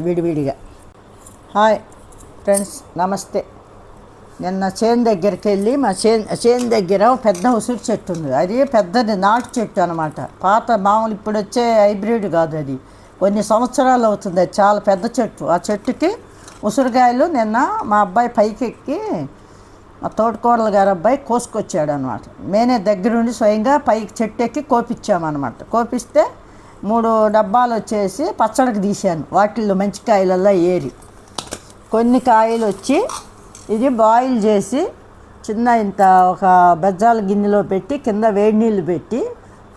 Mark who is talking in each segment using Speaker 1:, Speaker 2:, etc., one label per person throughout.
Speaker 1: విడివిడిగా. Hi friends, నమస్తే. నిన్న చేను దగ్గరికి వెళ్ళి మా చేను దగ్గర పెద్ద ఉసిరి చెట్టు ఉంది. అది పెద్దది నాటు చెట్టు అనమాట. పాత మామూలు ఇప్పుడు వచ్చే హైబ్రిడ్ కాదు, అది కొన్ని సంవత్సరాలు అవుతుంది. అది చాలా పెద్ద చెట్టు. ఆ చెట్టుకి ఉసిరికాయలు నిన్న మా అబ్బాయి పైకి ఎక్కి మా తోటకూరల గారు అబ్బాయి కోసుకొచ్చాడు అనమాట. నేనే దగ్గరుండి స్వయంగా పైకి చెట్టు ఎక్కి కోపించామన్నమాట. కోపిస్తే 3 డబ్బాలు వచ్చేసి పచ్చడికి తీశాను. వాటిల్లో మంచి కాయలల్లో ఏరి కొన్ని కాయలు వచ్చి ఇది బాయిల్ చేసి చిన్న ఇంత ఒక బెజ్జాల గిన్నెలో పెట్టి కింద వేడి నీళ్ళు పెట్టి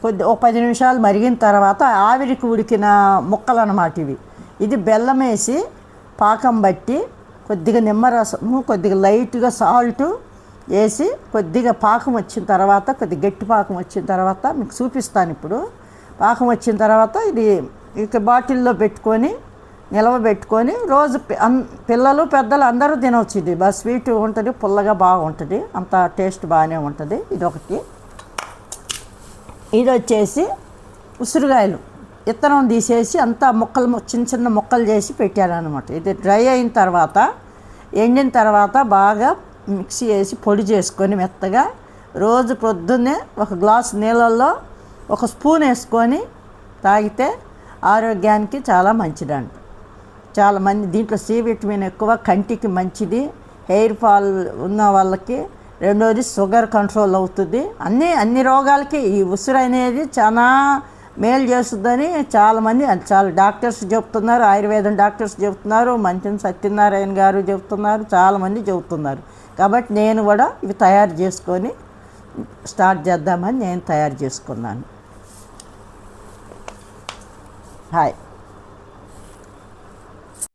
Speaker 1: ఒక 10 నిమిషాలు మరిగిన తర్వాత ఆవిరికి ఉడికిన ముక్కలు అన్నమాట ఇవి. ఇది బెల్లం వేసి పాకం బట్టి కొద్దిగా నిమ్మరసము కొద్దిగా లైట్గా సాల్టు వేసి కొద్దిగా పాకం వచ్చిన తర్వాత కొద్దిగా గట్టి పాకం వచ్చిన తర్వాత మీకు చూపిస్తాను. ఇప్పుడు పాకం వచ్చిన తర్వాత ఇది ఇక బాటిల్లో పెట్టుకొని నిలవబెట్టుకొని రోజు పిల్లలు పెద్దలు అందరూ తినవచ్చు. ఇది బాగా స్వీట్ ఉంటుంది, పుల్లగా బాగుంటుంది, అంత టేస్ట్ బాగానే ఉంటుంది. ఇది ఒకటి. ఇది వచ్చేసి ఉసిరికాయలు విత్తనం తీసేసి అంతా ముక్కలు చిన్న చిన్న ముక్కలు చేసి పెట్టారనమాట. ఇది డ్రై అయిన తర్వాత ఎండిన తర్వాత బాగా మిక్సీ వేసి పొడి చేసుకొని మెత్తగా రోజు పొద్దున్నే ఒక గ్లాసు నీళ్ళల్లో 1 స్పూన్ వేసుకొని తాగితే ఆరోగ్యానికి చాలా మంచిదంట. చాలామంది దీంట్లో సి విటమిన్ ఎక్కువ, కంటికి మంచిది, హెయిర్ ఫాల్ ఉన్న వాళ్ళకి, రెండోది షుగర్ కంట్రోల్ అవుతుంది. అన్ని రోగాలకి ఈ ఉసిరి అనేది చాలా మేలు చేస్తుందని చాలామంది చాలా డాక్టర్స్ చెప్తున్నారు, ఆయుర్వేదం డాక్టర్స్ చెప్తున్నారు, మంచం సత్యనారాయణ గారు చెప్తున్నారు, చాలామంది చెబుతున్నారు. కాబట్టి నేను కూడా ఇవి తయారు చేసుకొని స్టార్ట్ చేద్దామని నేను తయారు చేసుకున్నాను. హాయ్.